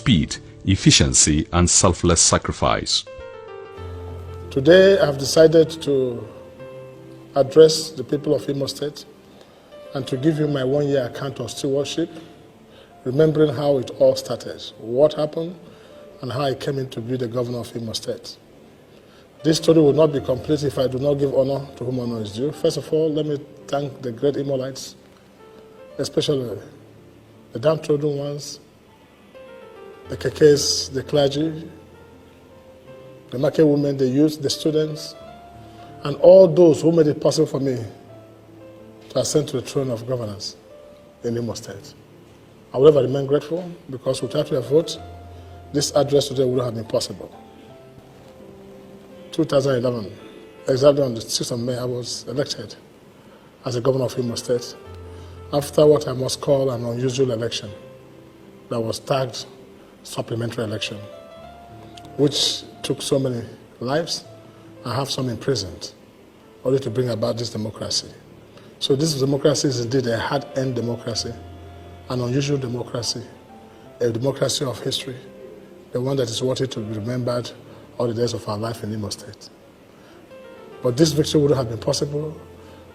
speed, efficiency, and selfless sacrifice. Today, I have decided to address the people of Imo State and to give you my one-year account of stewardship, remembering how it all started, what happened, and how I came in to be the governor of Imo State. This story would not be complete if I do not give honor to whom honor is due. First of all, let me thank the great Imolites, especially the downtrodden ones, the KKs, the clergy, the market women, the youth, the students, and all those who made it possible for me to ascend to the throne of governance in Imo State. I will ever remain grateful because without your vote, this address today would have been possible. 2011, exactly on the 6th of May, I was elected as a governor of Imo State after what I must call an unusual election that was tagged supplementary election, which took so many lives and have some imprisoned, only to bring about this democracy. So this democracy is indeed a hard-earned democracy, an unusual democracy, a democracy of history, the one that is worthy to be remembered all the days of our life in Imo State. But this victory wouldn't have been possible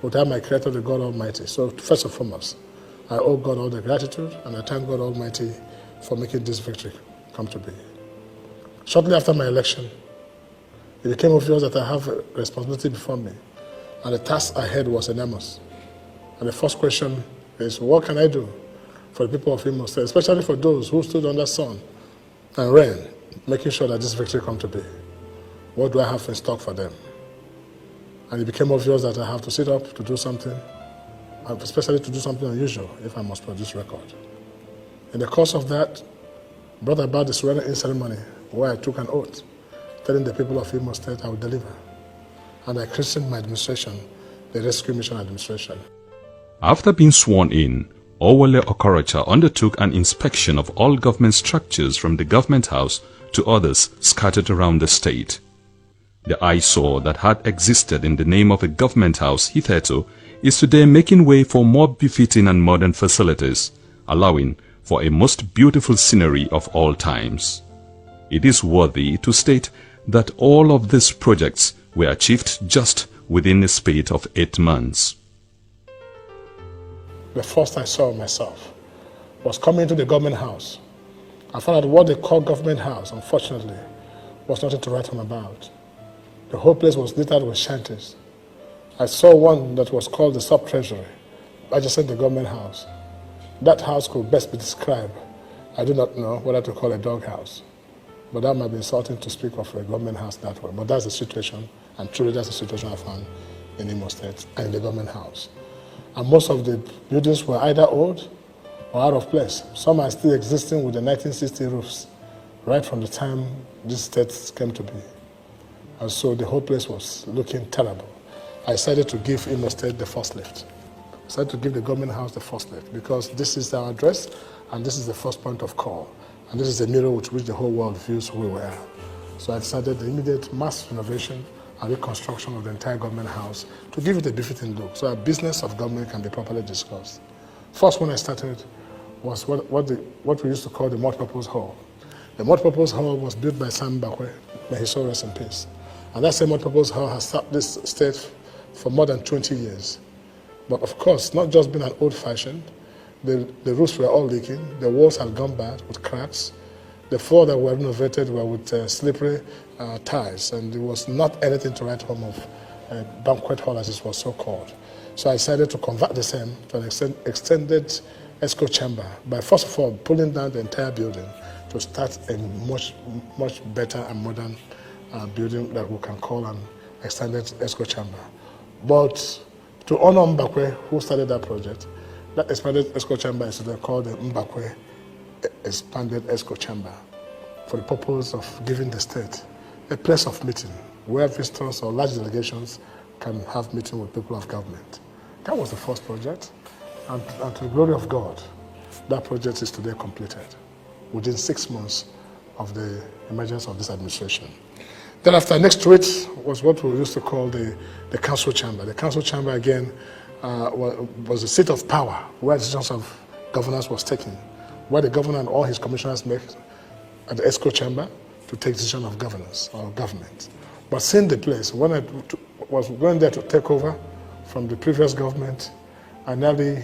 without my Creator, the God Almighty. So first and foremost, I owe God all the gratitude, and I thank God Almighty for making this victory come to be. Shortly after my election, it became obvious that I have a responsibility before me, and the task ahead was enormous. And the first question is, what can I do for the people of Imo State, especially for those who stood under sun and rain, making sure that this victory come to be? What do I have in stock for them? And it became obvious that I have to sit up to do something, especially to do something unusual if I must produce record. In the course of that, brought about the swearing-in ceremony where I took an oath, telling the people of Imo State I would deliver. And I christened my administration the Rescue Mission Administration. After being sworn in, Owole Okorocha undertook an inspection of all government structures from the government house to others scattered around the state. The eyesore that had existed in the name of a government house hitherto is today making way for more befitting and modern facilities, allowing for a most beautiful scenery of all times. It is worthy to state that all of these projects were achieved just within a space of 8 months. The first I saw myself was coming to the government house. I found out what they call government house, unfortunately, was nothing to write home about. The whole place was littered with shanties. I saw one that was called the sub-treasury, adjacent the government house. That house could best be described. I do not know whether to call a dog house, but that might be insulting to speak of a government house that way. But that's the situation, and truly that's the situation I found in Imo State and in the government house. And most of the buildings were either old or out of place. Some are still existing with the 1960 roofs, right from the time this state came to be. And so the whole place was looking terrible. I decided to give Imo State the first lift. I decided to give the government house the first lift because this is our address and this is the first point of call. And this is the mirror with which the whole world views who we were. So I decided the immediate mass renovation and reconstruction of the entire government house to give it a befitting look so that business of government can be properly discussed. First, when I started, was what we used to call the multipurpose hall. The multipurpose hall was built by Sam Bakwe, may his soul rest in peace. And that same multipurpose hall has served this state for more than 20 years. But of course, not just being an old-fashioned, the roofs were all leaking, the walls had gone bad with cracks, the floor that were renovated were with slippery tiles, and there was not anything to write home of a banquet hall as it was so called. So I decided to convert the same to an extended ESCO chamber by first of all pulling down the entire building to start a much better and modern building that we can call an extended ESCO chamber. But to honor Mbakwe, who started that project, that expanded ESCO chamber is called the Mbakwe Expanded ESCO Chamber for the purpose of giving the state a place of meeting where visitors or large delegations can have meeting with people of government. That was the first project, and to the glory of God, that project is today completed within 6 months of the emergence of this administration. Then after, next to it was what we used to call the council chamber. The council chamber again was the seat of power where decisions of governance was taken, where the governor and all his commissioners make at the ESCO chamber to take decision of governance or government. But seeing the place, when I was going there to take over from the previous government, I nearly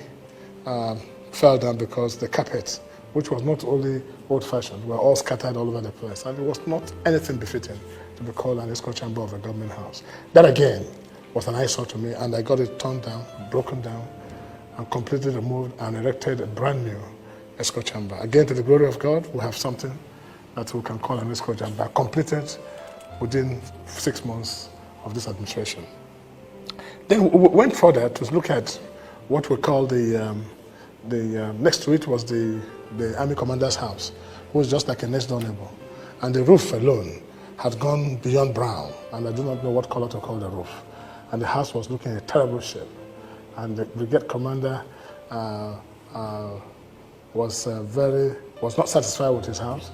fell down because the carpet, which was not only old-fashioned, were all scattered all over the place. And it was not anything befitting to be called an ESCO chamber of a government house. That again was an eyesore to me, and I got it torn down, broken down, and completely removed and erected a brand new ESCO chamber. Again, to the glory of God, we have something that we can call an ESCO chamber, completed within 6 months of this administration. Then we went further to look at what we call next to it was the Army Commander's house, who was just like a next door neighbor. And the roof alone had gone beyond brown, and I do not know what color to call the roof. And the house was looking in a terrible shape. And the brigade commander was not satisfied with his house.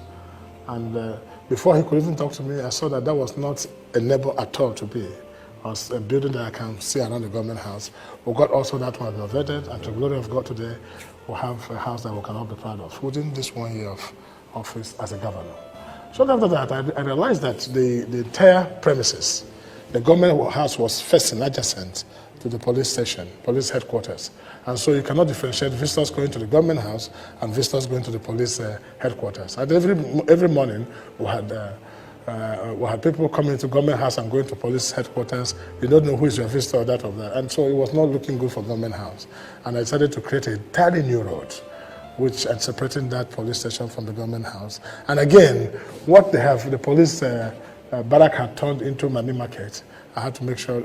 And before he could even talk to me, I saw that was not a neighbor at all to be. It was a building that I can see around the government house. We got also that one renovated, and to the glory of God today, we have a house that we can all be proud of within this 1 year of office as a governor. So after that, I realized that the entire premises, the government house was facing adjacent to the police station, police headquarters. And so you cannot differentiate visitors going to the government house and visitors going to the police headquarters. And every morning we had people coming to government house and going to police headquarters. You don't know who is your visitor or that of that. And so it was not looking good for government house. And I decided to create a entirely new road, which and separating that police station from the government house. And again, what they have, the police barrack had turned into Mami Market. I had to make sure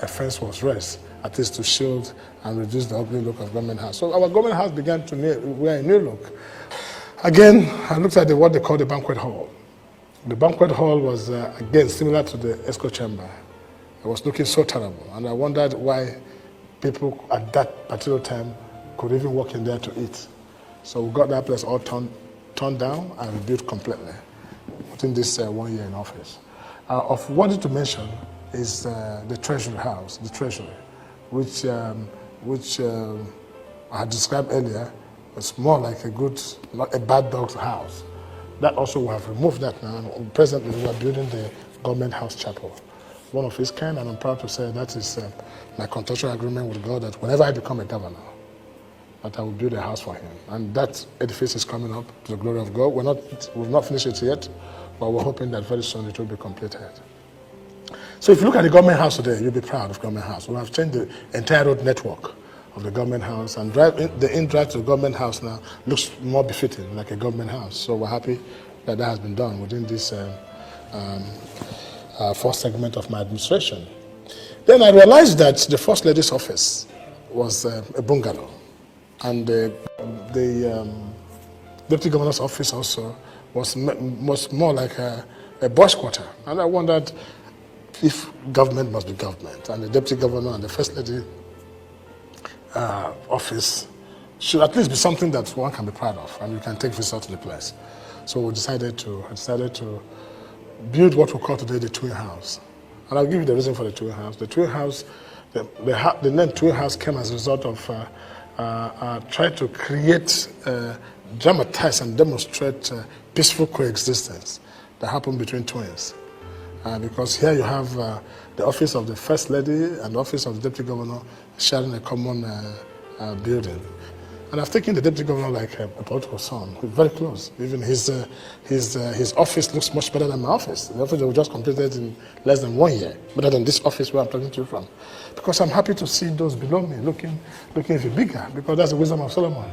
a fence was raised, at least to shield and reduce the ugly look of government house. So our government house began to wear a new look. Again, I looked at what they call the banquet hall. The banquet hall was, again, similar to the ESCO chamber. It was looking so terrible, and I wondered why people at that particular time could even walk in there to eat. So we got that place all torn down and rebuilt completely within this 1 year in office. Of what to mention is the Treasury House, the Treasury, which I had described earlier. It's more like not a bad dog's house. That also, we have removed that now. Presently, we are building the government house chapel, one of its kind, and I'm proud to say that is my contractual agreement with God that whenever I become a governor, that I will build a house for him. And that edifice is coming up to the glory of God. We've not finished it yet, but we're hoping that very soon it will be completed. So if you look at the government house today, you'll be proud of government house. We have changed the entire road network of the government house, and the in-drive to the government house now looks more befitting, like a government house. So we're happy that that has been done within this first segment of my administration. Then I realized that the First Lady's office was a bungalow, and the Deputy Governor's office also was more like a bush quarter. And I wondered if government must be government, and the Deputy Governor and the First Lady office should at least be something that one can be proud of, and you can take visitors to the place. So we decided to build what we call today the Twin House. And I'll give you the reason for the Twin House. The Twin House, the name Twin House came as a result of trying to create, dramatize and demonstrate peaceful coexistence that happened between twins. Because here you have the office of the First Lady and the office of the Deputy Governor sharing a common building. And I've taken the Deputy Governor like a political son. We're very close. Even his office looks much better than my office. The office that we just completed in less than 1 year, better than this office where I'm talking to you from. Because I'm happy to see those below me looking even bigger, because that's the wisdom of Solomon.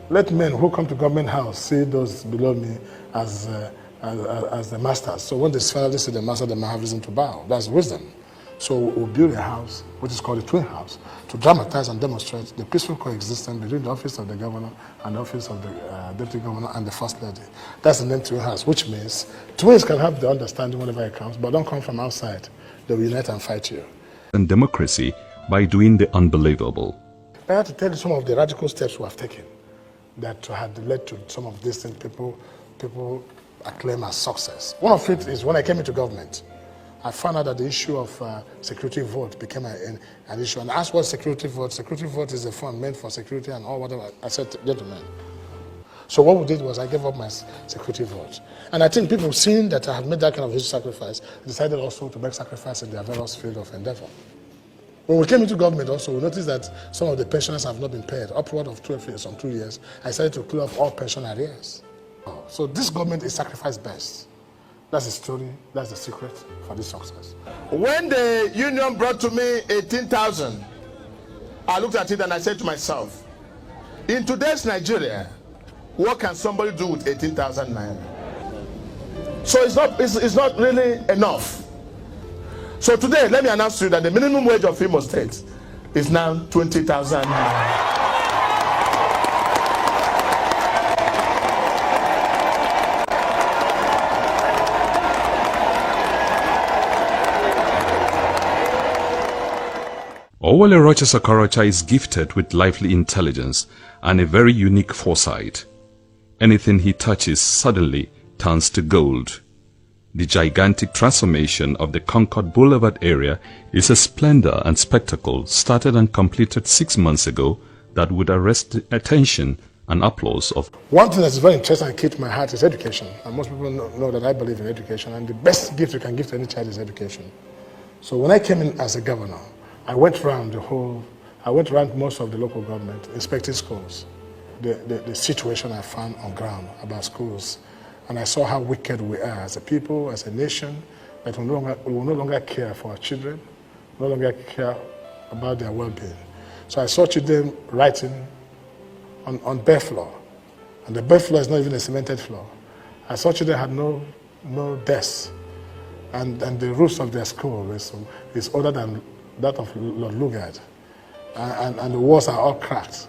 Let men who come to government house see those below me as the masters. So when they finally see the master, they might have reason to bow. That's wisdom. So we'll build a house, which is called the Twin House, to dramatize and demonstrate the peaceful coexistence between the office of the governor and the office of the Deputy Governor and the First Lady. That's the name Twin House, which means twins can have the understanding whenever it comes, but don't come from outside. They will unite and fight you. And democracy by doing the unbelievable. I have to tell you some of the radical steps we have taken that had led to some of these things people acclaim as success. One of it is when I came into government, I found out that the issue of security vote became an issue. And I asked what security vote? Security vote is a fund meant for security and all whatever. I said, gentlemen, So what we did was I gave up my security vote. And I think people seeing that I had made that kind of huge sacrifice decided also to make sacrifice in their various field of endeavor. When we came into government also, we noticed that some of the pensioners have not been paid, upward of 12 years, some 2 years. I decided to clear up all pension arrears. So this government is sacrifice-based. That's the story, that's the secret for this success. When the union brought to me 18,000, I looked at it and I said to myself, in today's Nigeria, what can somebody do with 18,000 naira? So it's not really enough. So today, let me announce to you that the minimum wage of Imo State is now 20,000 naira. Okorocha's Okorocha is gifted with lively intelligence and a very unique foresight. Anything he touches suddenly turns to gold. The gigantic transformation of the Concord Boulevard area is a splendor and spectacle started and completed 6 months ago that would arrest the attention and applause of. One thing that's very interesting and key to my heart is education. And most people know that I believe in education, and the best gift you can give to any child is education. So when I came in as a governor, I went around most of the local government, inspecting schools, the situation I found on ground about schools. And I saw how wicked we are as a people, as a nation, that we will no longer care for our children, no longer care about their well-being. So I saw children writing on bare floor. And the bare floor is not even a cemented floor. I saw children had no desks. And the roofs of their school is older than that of Lord Lugard. And the walls are all cracked,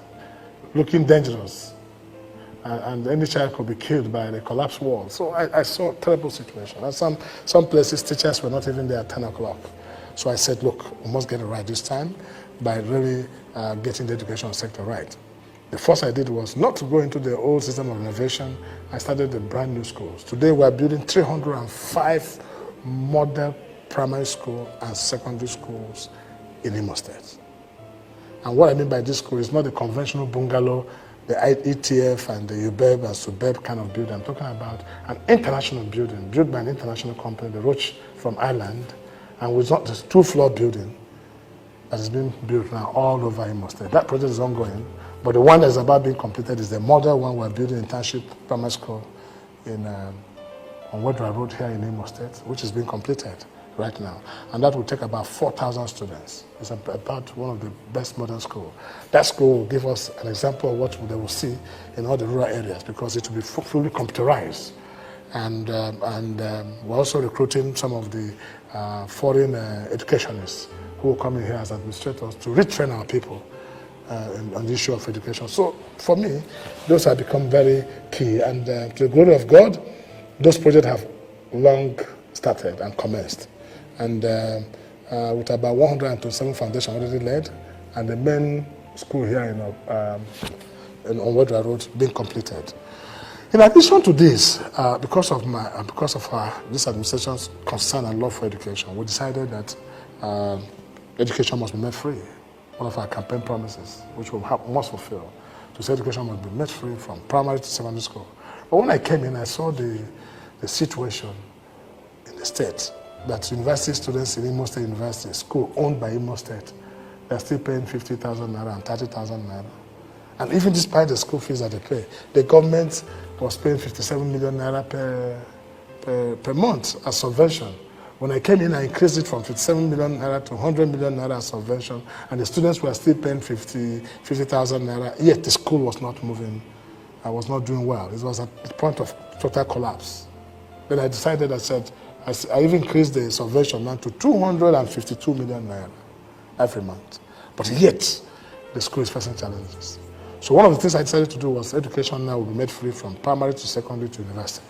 looking dangerous. And any child could be killed by the collapsed wall. So I saw a terrible situation. And some places, teachers were not even there at 10 o'clock. So I said, look, we must get it right this time by really getting the education sector right. The first I did was not to go into the old system of renovation. I started the brand new schools. Today we are building 305 model primary school and secondary schools in Imo State. And what I mean by this school is not the conventional bungalow, the ETF and the UBEB and SUBEB kind of building. I'm talking about an international building built by an international company, the Roche from Ireland, and with this 2-floor building that is being built now all over Imo State. That project is ongoing, but the one that's about being completed is the model one we're building in Township Primary School on Wedra Road here in Imo State, which is being completed right now. And that will take about 4,000 students. It's about one of the best modern schools. That school will give us an example of what they will see in all the rural areas because it will be fully computerized. And we're also recruiting some of the foreign educationists who will come in here as administrators to retrain our people on the issue of education. So for me, those have become very key. And to the glory of God, those projects have long started and commenced. And with about 127 foundations already laid, and the main school here on Wedra Road being completed. In addition to this, because of this administration's concern and love for education, we decided that education must be made free. One of our campaign promises, which we must fulfill, to say education must be made free from primary to secondary school. But when I came in, I saw the situation in the state, that university students in Imo State University, school owned by Imo State, they're still paying 50,000 naira and 30,000 naira. And even despite the school fees that they pay, the government was paying 57 million naira per month as subvention. When I came in, I increased it from 57 million naira to 100 million naira as subvention, and the students were still paying 50,000 naira, yet the school was not moving. I was not doing well. It was at the point of total collapse. Then I decided, I even increased the subvention now to 252 million naira every month. But yet, the school is facing challenges. So one of the things I decided to do was education now will be made free from primary to secondary to university.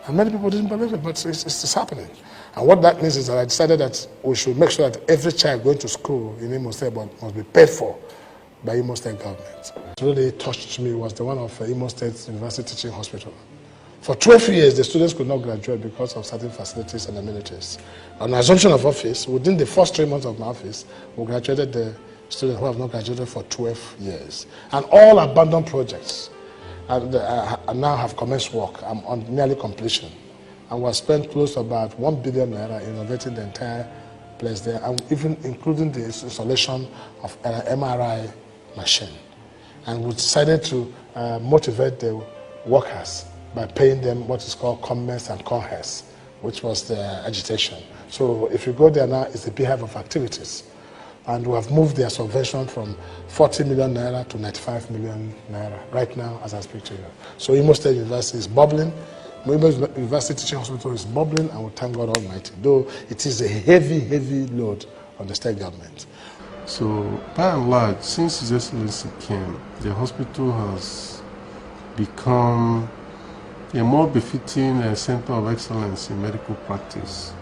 And many people didn't believe it, but it's happening. And what that means is that I decided that we should make sure that every child going to school in Imo State must be paid for by Imo State government. What really touched me was the one of Imo State University Teaching Hospital. For 12 years, the students could not graduate because of certain facilities and amenities. On assumption of office, within the first 3 months of my office, we graduated the students who have not graduated for 12 years. And all abandoned projects and I now have commenced work. I'm on nearly completion. And we have spent close to about 1 billion naira innovating the entire place there, and even including the installation of an MRI machine. And we decided to motivate the workers by paying them what is called comments and conhes, which was the agitation. So if you go there now, it's a beehive of activities. And we have moved their subvention from 40 million naira to 95 million naira right now as I speak to you. So Imo State University is bubbling. Imo University Teaching Hospital is bubbling, and we thank God Almighty, though it is a heavy, heavy load on the state government. So by and large, since His Excellency came, the hospital has become a more befitting center of excellence in medical practice.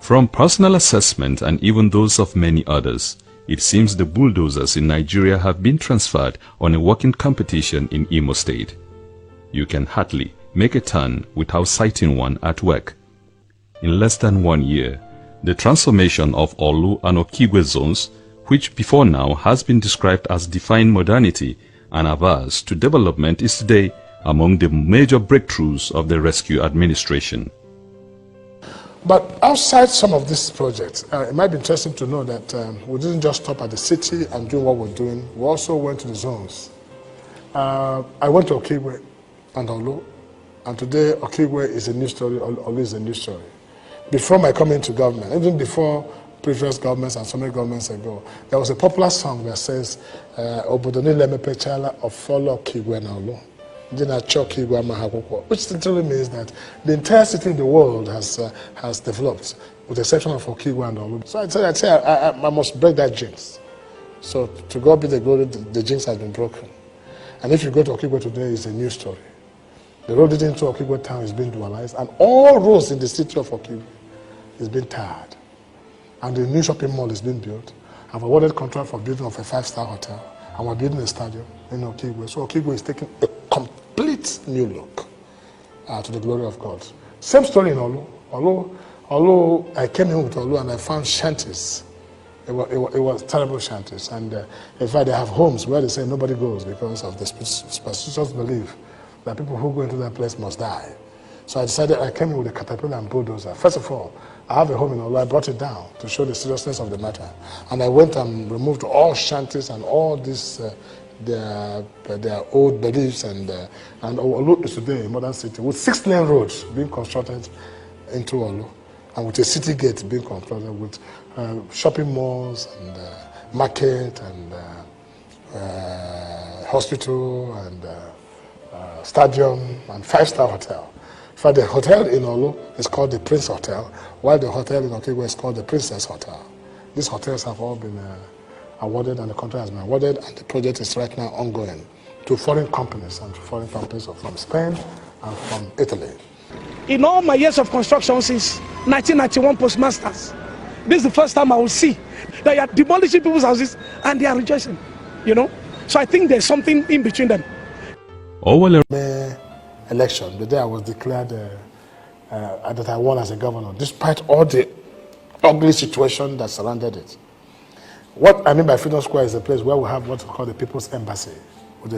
From personal assessment and even those of many others, it seems the bulldozers in Nigeria have been transferred on a working competition in Imo State. You can hardly make a turn without sighting one at work. In less than 1 year, the transformation of Olu and Okigwe zones, which before now has been described as defying modernity and averse to development, is today among the major breakthroughs of the rescue administration. But outside some of these projects, it might be interesting to know that we didn't just stop at the city and do what we're doing. We also went to the zones. I went to Okigwe and Olu, and today Okigwe is a new story, Olu is a new story. Before my coming to government, even before previous governments and so many governments ago, there was a popular song that says, Obodoni lemepe chala of follow Okigwe na Olu. Which literally means that the entire city in the world has developed, with the exception of Okigwe and Olu. So I'd say I must break that jinx. So to God be the glory, the jinx has been broken. And if you go to Okigwe today, it's a new story. The road leading to Okigwe town is being dualized, and all roads in the city of Okigwe is being tarred. And the new shopping mall is being built. I've awarded contract for building of a 5-star hotel, and we're building a stadium in Okigwe. So Okigwe is taking a complete new look to the glory of God. Same story in Olu. Olu, I came in with Olu and I found shanties. It was terrible shanties. And in fact, they have homes where they say nobody goes because of the superstitious belief that people who go into that place must die. So I decided, I came in with a caterpillar and bulldozer. First of all, I have a home in Olu. I brought it down to show the seriousness of the matter. And I went and removed all shanties and all this their old beliefs, and Olu is today a modern city with 6-lane roads being constructed into Olu, and with a city gate being constructed with shopping malls and market and hospital and stadium and 5-star hotel. In fact, the hotel in Olu is called the Prince Hotel, while the hotel in Okigwe is called the Princess Hotel. These hotels have all been awarded, and the contract has been awarded, and the project is right now ongoing to foreign companies from Spain and from Italy. In all my years of construction since 1991 postmasters, this is the first time I will see that you are demolishing people's houses and they are rejoicing, you know. So I think there's something in between them. May election, the day I was declared that I won as a governor, despite all the ugly situation that surrounded it. What I mean by Freedom Square is a place where we have what we call the People's Embassy, with the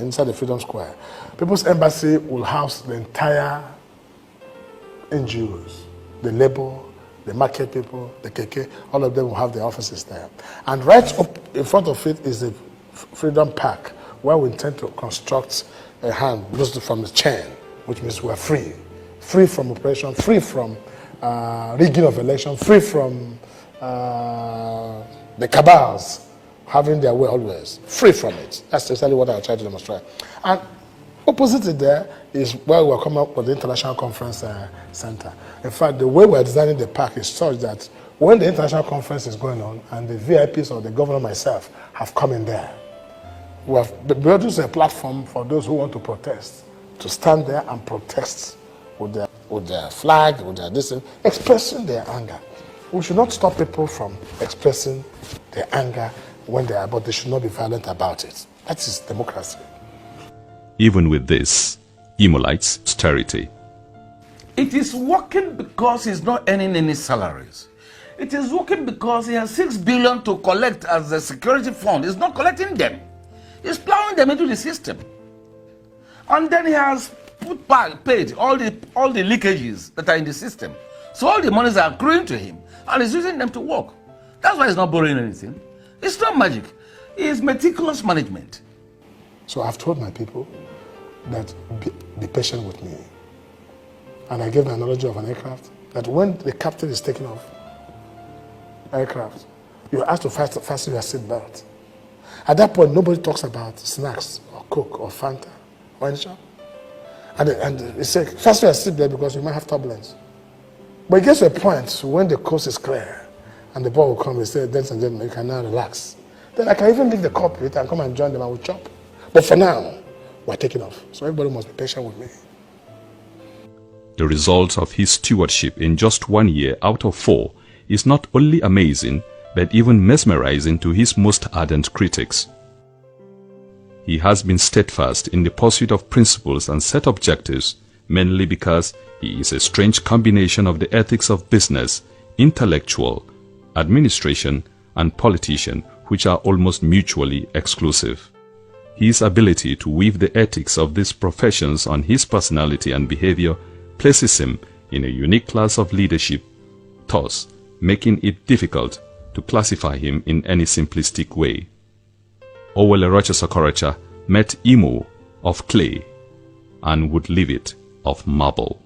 inside the Freedom Square. People's Embassy will house the entire NGOs, the labor, the market people, the KK, all of them will have their offices there. And right up in front of it is the Freedom Park, where we intend to construct a hand loosed from the chain, which means we're free from oppression, free from rigging of election, free from the cabals having their way always, free from it. That's exactly what I try to demonstrate. And opposite it there is where we're coming up with the International Conference Center. In fact, the way we're designing the park is such that when the international conference is going on and the VIPs or the governor myself have come in there, we have built a platform for those who want to protest, to stand there and protest with their flag, with their distance, expressing their anger. We should not stop people from expressing their anger when they are, but they should not be violent about it. That is democracy. Even with this, Imolites' austerity. It is working because he's not earning any salaries. It is working because he has 6 billion to collect as a security fund. He's not collecting them. He's plowing them into the system. And then he has paid all the leakages that are in the system. So all the monies are accruing to him, and he's using them to work. That's why he's not borrowing anything. It's not magic. It's meticulous management. So I've told my people that be patient with me. And I gave an analogy of an aircraft, that when the captain is taking off aircraft, you have to fasten your seatbelt. At that point, nobody talks about snacks or Coke or Fanta or any shop. And they say, fasten your seatbelt because you might have turbulence. But it gets to a point when the coast is clear and the ball will come and say, ladies and gentlemen, you can now relax. Then I can even leave the cockpit and come and join them and we'll chop. But for now, we're taking off. So everybody must be patient with me. The result of his stewardship in just 1 year out of 4 is not only amazing, but even mesmerizing to his most ardent critics. He has been steadfast in the pursuit of principles and set objectives, mainly because he is a strange combination of the ethics of business, intellectual, administration, and politician, which are almost mutually exclusive. His ability to weave the ethics of these professions on his personality and behavior places him in a unique class of leadership, thus making it difficult to classify him in any simplistic way. Okorocha met Imo of clay and would leave it of marble.